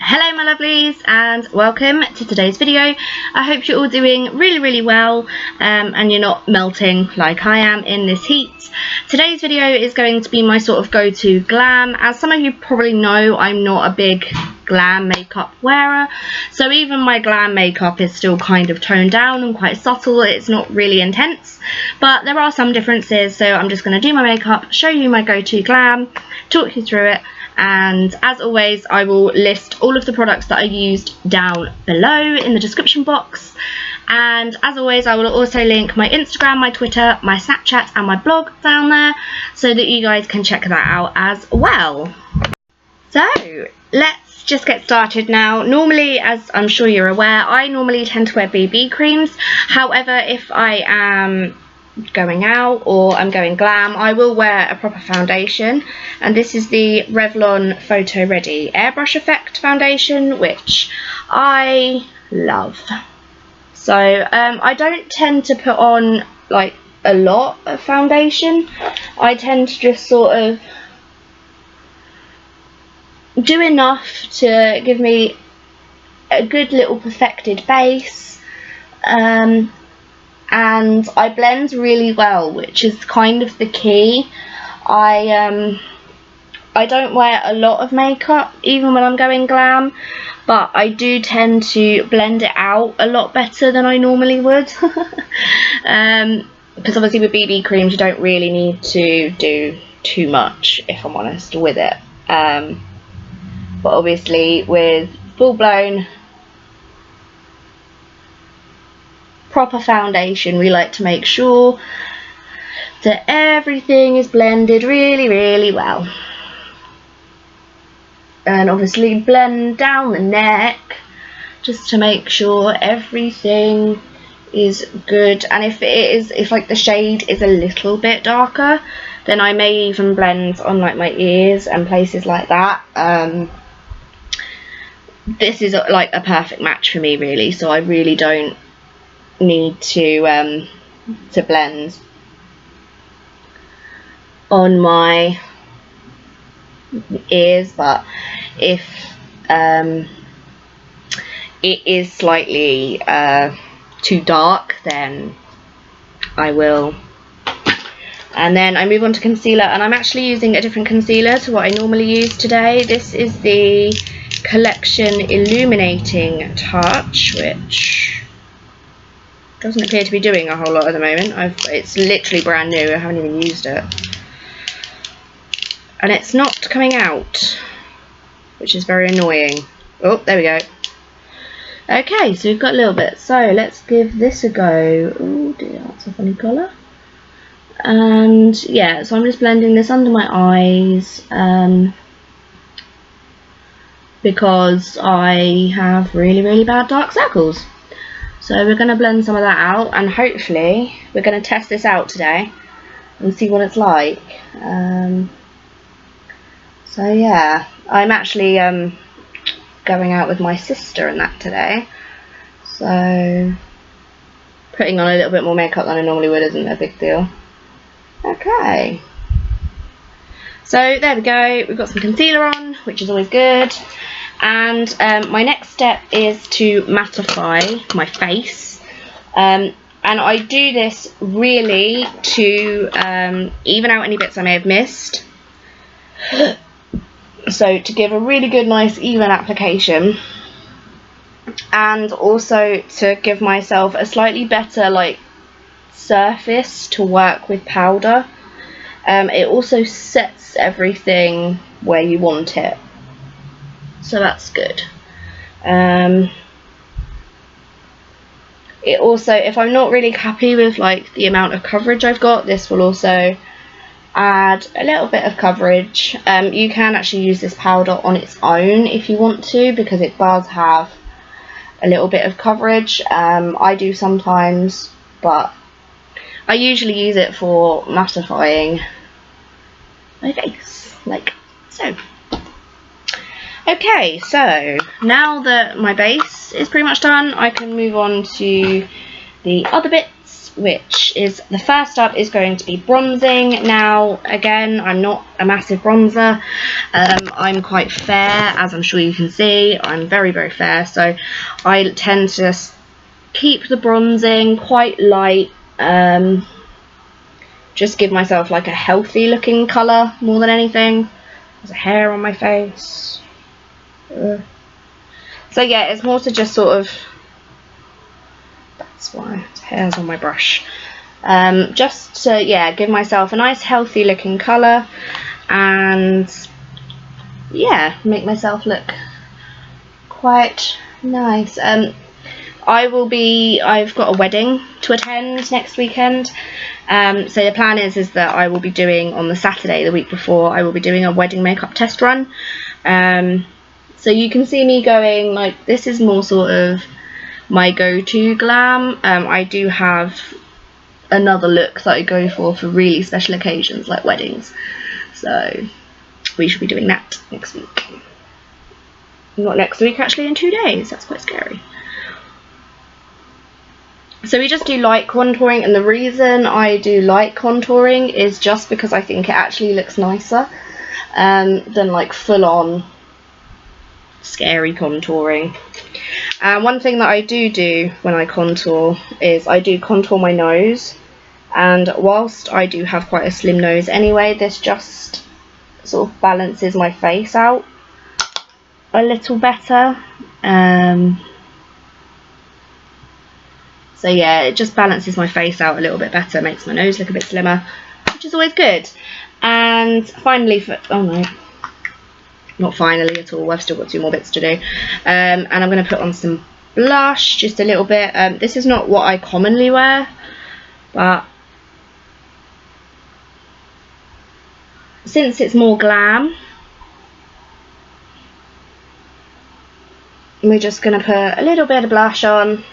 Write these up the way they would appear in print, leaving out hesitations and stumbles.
Hello my lovelies and welcome to today's video. I hope you're all doing really well and you're not melting like I am in this heat. Today's video is going to be my sort of go-to glam. As some of you probably know, I'm not a big glam makeup wearer, so even my glam makeup is still kind of toned down and quite subtle. It's not really intense, but there are some differences, so I'm just going to do my makeup, show you my go-to glam, talk you through it. And as always, I will list all of the products that I used down below in the description box. And as always, I will also link my Instagram, my Twitter, my Snapchat and my blog down there so that you guys can check that out as well. So let's just get started now. Normally, as I'm sure you're aware, I normally tend to wear BB creams. However, if I am going out or I'm going glam, I will wear a proper foundation, and this is the Revlon Photo Ready Airbrush Effect foundation, which I love. So I don't tend to put on like a lot of foundation. I tend to just sort of do enough to give me a good little perfected base, and I blend really well, which is kind of the key. I don't wear a lot of makeup even when I'm going glam, but I do tend to blend it out a lot better than I normally would. Because obviously with BB creams you don't really need to do too much, if I'm honest, with it. But obviously with full-blown proper foundation, we like to make sure that everything is blended really well, and obviously blend down the neck just to make sure everything is good. And if like the shade is a little bit darker, then I may even blend on like my ears and places like that. This is like a perfect match for me really, so I really don't need to blend on my ears. But if it is slightly too dark, then I will. And then I move on to concealer, and I'm actually using a different concealer to what I normally use today. This is the Collection Illuminating Touch, which doesn't appear to be doing a whole lot at the moment. It's literally brand new, I haven't even used it. And it's not coming out, which is very annoying. Oh, there we go. Okay, so we've got a little bit. So let's give this a go. Oh dear, that's a funny colour. And yeah, so I'm just blending this under my eyes because I have really bad dark circles. So we're going to blend some of that out, and hopefully we're going to test this out today and see what it's like. So yeah, I'm actually going out with my sister and that today, so putting on a little bit more makeup than I normally would isn't a big deal. Okay, so there we go, we've got some concealer on, which is always good. And my next step is to mattify my face, and I do this really to even out any bits I may have missed, so to give a really good nice even application, and also to give myself a slightly better like surface to work with powder. It also sets everything where you want it, so that's good. It also, if I'm not really happy with like the amount of coverage I've got, this will also add a little bit of coverage. You can actually use this powder on its own if you want to, because it does have a little bit of coverage. I do sometimes, but I usually use it for mattifying my face, like so. Okay, so now that my base is pretty much done, I can move on to the other bits. which is the first up is going to be bronzing. Now again, I'm not a massive bronzer. I'm quite fair, as I'm sure you can see. I'm very, very fair, so I tend to just keep the bronzing quite light. Just give myself like a healthy looking colour more than anything. There's a hair on my face. So yeah, it's more to just sort of, that's why there's hairs on my brush. Just to, yeah, give myself a nice healthy looking colour and yeah, make myself look quite nice. I've got a wedding to attend next weekend. So the plan is that I will be doing, on the Saturday the week before, I will be doing a wedding makeup test run. So you can see me going, like, this is more sort of my go-to glam. I do have another look that I go for really special occasions like weddings. So we should be doing that next week. Not next week, actually, in 2 days. That's quite scary. So we just do light contouring, and the reason I do light contouring is just because I think it actually looks nicer than like full-on scary contouring. One thing that I do when I contour is I do contour my nose, and whilst I do have quite a slim nose anyway, this just sort of balances my face out a little better. So yeah, it just balances my face out a little bit better, makes my nose look a bit slimmer, which is always good. And finally, oh no, not finally at all, I've still got 2 more bits to do. And I'm going to put on some blush, just a little bit. This is not what I commonly wear, but since it's more glam, we're just going to put a little bit of blush on.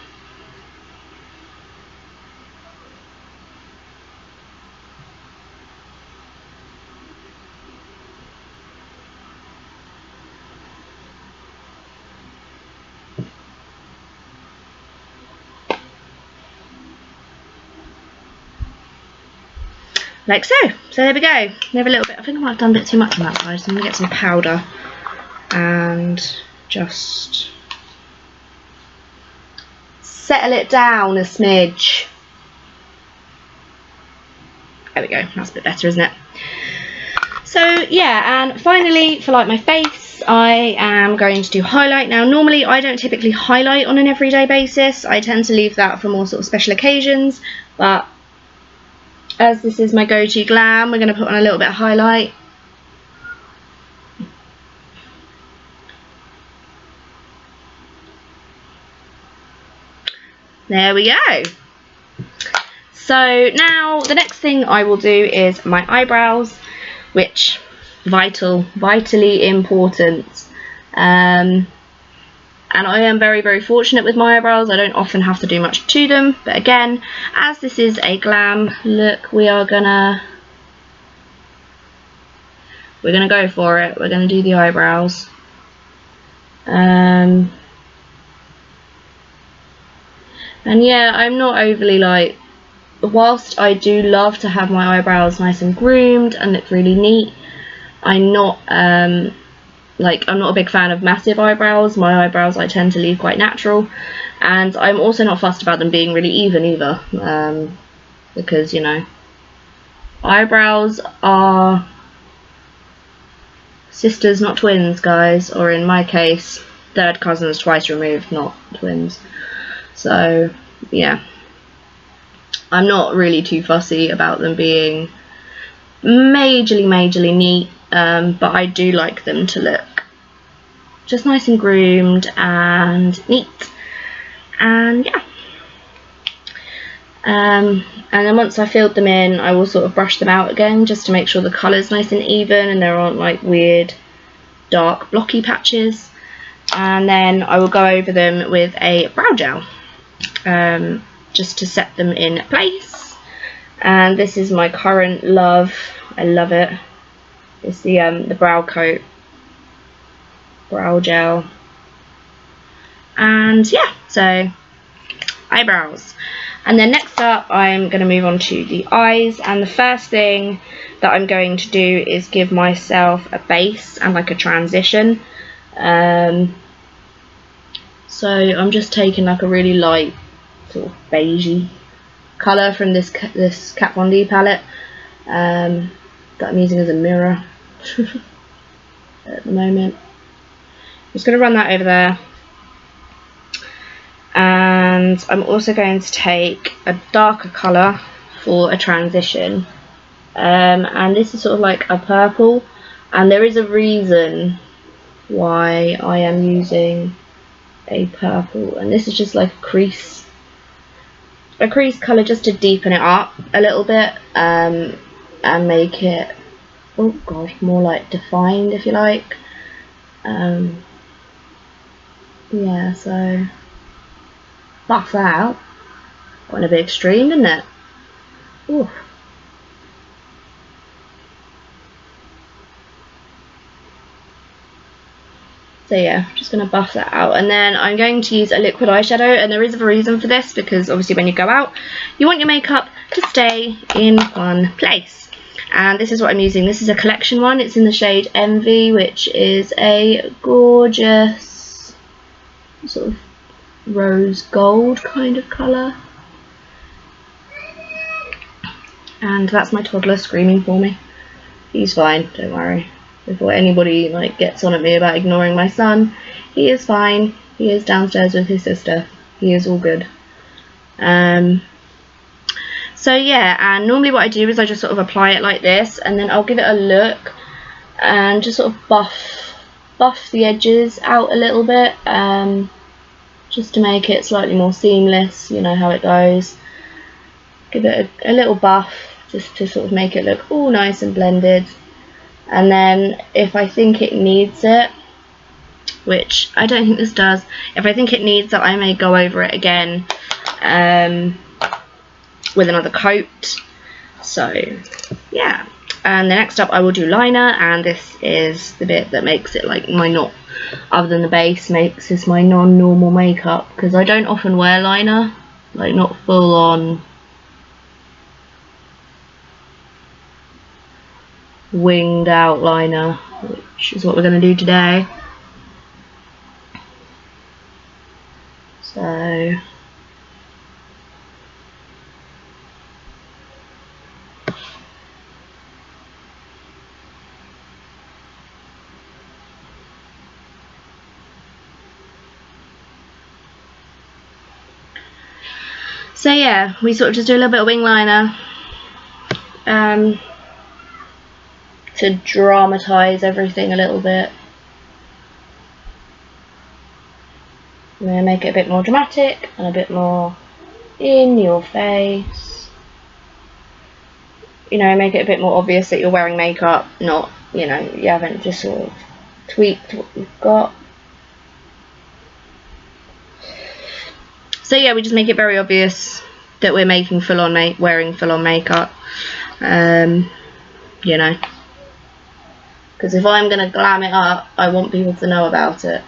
Like so. So there we go. We have a little bit, I think I might have done a bit too much on that side, so I'm going to get some powder and just settle it down a smidge. There we go, that's a bit better, isn't it? So yeah, and finally for like my face, I am going to do highlight. Now normally I don't typically highlight on an everyday basis. I tend to leave that for more sort of special occasions, but as this is my go-to glam, we're going to put on a little bit of highlight. There we go. So now the next thing I will do is my eyebrows, which vitally important. And I am very, very fortunate with my eyebrows. I don't often have to do much to them, but again, as this is a glam look, we're gonna go for it. We're gonna do the eyebrows. And yeah, I'm not overly like, whilst I do love to have my eyebrows nice and groomed and look really neat, I'm not I'm not a big fan of massive eyebrows. My eyebrows I tend to leave quite natural, and I'm also not fussed about them being really even either, because, you know, eyebrows are sisters, not twins, guys, or in my case, third cousins twice removed, not twins. So yeah, I'm not really too fussy about them being majorly neat, but I do like them to look just nice and groomed and neat. And yeah, and then once I filled them in, I will sort of brush them out again just to make sure the colour's nice and even and there aren't like weird dark blocky patches. And then I will go over them with a brow gel, just to set them in place. And this is my current love. I love it. It's the Browcote brow gel. And yeah, so eyebrows. And then next up, I'm going to move on to the eyes, and the first thing that I'm going to do is give myself a base and like a transition. So I'm just taking like a really light sort of beigey colour from this Kat Von D palette that I'm using as a mirror at the moment. I'm just going to run that over there. And I'm also going to take a darker colour for a transition, and this is sort of like a purple, and there is a reason why I am using a purple, and this is just like a crease colour just to deepen it up a little bit, and make it, oh god, more like defined, if you like. Yeah, so buff that out. Quite a bit extreme, didn't it? Ooh. So yeah, I'm just going to buff that out, and then I'm going to use a liquid eyeshadow, and there is a reason for this, because obviously when you go out you want your makeup to stay in one place, and this is what I'm using. This is a collection one. It's in the shade Envy, which is a gorgeous sort of rose gold kind of colour, and that's my toddler screaming for me. He's fine, don't worry. Before anybody like gets on at me about ignoring my son, he is fine. He is downstairs with his sister. He is all good. So yeah, and normally what I do is I just sort of apply it like this, and then I'll give it a look and just sort of buff the edges out a little bit, just to make it slightly more seamless. You know how it goes. Give it a little buff just to sort of make it look all nice and blended. And then if I think it needs it, which I don't think this does, if I think it needs it, I may go over it again with another coat. So yeah, and the next up I will do liner, and this is the bit that makes it like my, not other than the base, makes this my non-normal makeup, because I don't often wear liner, like not full on winged out liner, which is what we're going to do today. So yeah, we sort of just do a little bit of wing liner to dramatise everything a little bit. I'm going to make it a bit more dramatic and a bit more in your face. You know, make it a bit more obvious that you're wearing makeup, not, you know, you haven't just sort of tweaked what you've got. So yeah, we just make it very obvious that we're making wearing full-on makeup. You know, because if I'm going to glam it up, I want people to know about it.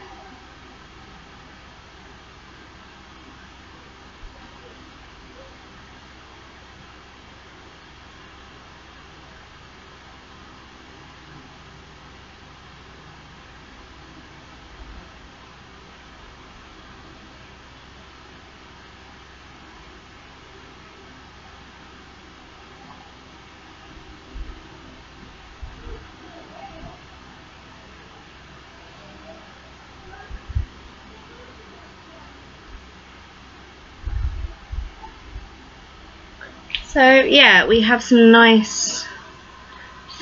So yeah, we have some nice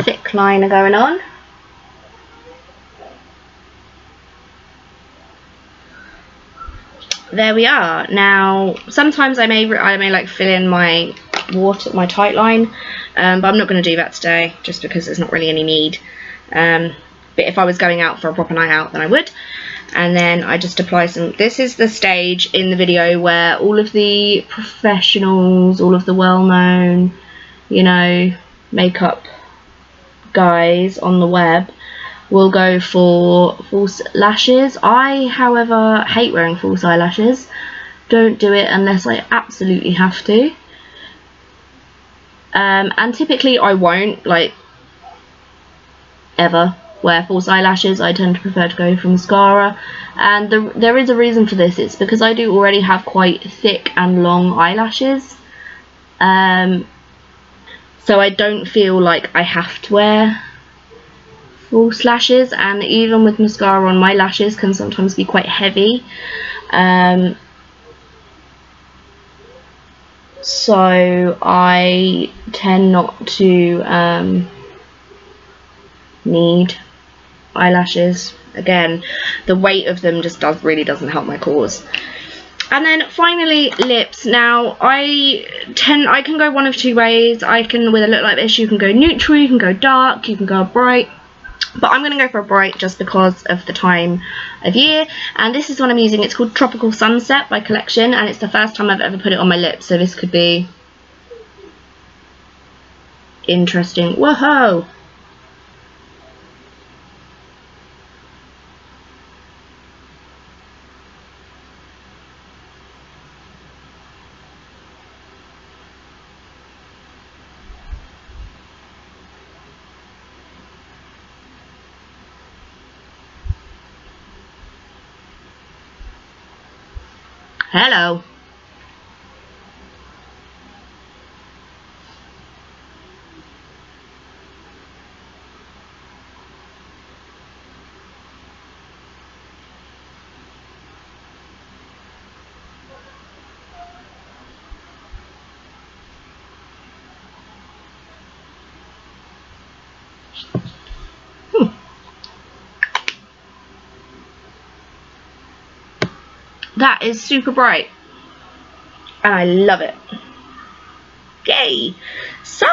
thick liner going on. There we are. Now sometimes I may like fill in my tight line, but I'm not going to do that today just because there's not really any need. But if I was going out for a proper night out, then I would. And then I just apply some. This is the stage in the video where all of the professionals, all of the well-known, you know, makeup guys on the web will go for false lashes. I, however, hate wearing false eyelashes. don't do it unless I absolutely have to. And typically I won't, like, ever wear false eyelashes. I tend to prefer to go for mascara, and there is a reason for this. It's because I do already have quite thick and long eyelashes, so I don't feel like I have to wear false lashes, and even with mascara on, my lashes can sometimes be quite heavy, so I tend not to need eyelashes. Again, the weight of them just really doesn't help my cause. And then finally, lips. Now I can go one of two ways. I can, with a look like this, you can go neutral, you can go dark, you can go bright, but I'm going to go for a bright just because of the time of year. And this is what I'm using. It's called Tropical Sunset by Collection, and it's the first time I've ever put it on my lips, so this could be interesting. Whoa! Hello. That is super bright, and I love it. Yay! So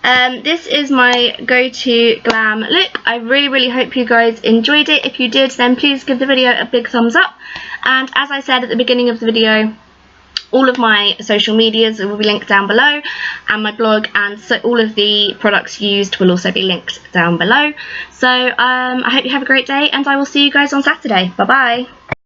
this is my go-to glam look. I really hope you guys enjoyed it. If you did, then please give the video a big thumbs up, and as I said at the beginning of the video, all of my social medias will be linked down below, and my blog, and so all of the products used will also be linked down below. So I hope you have a great day, and I will see you guys on Saturday. Bye bye.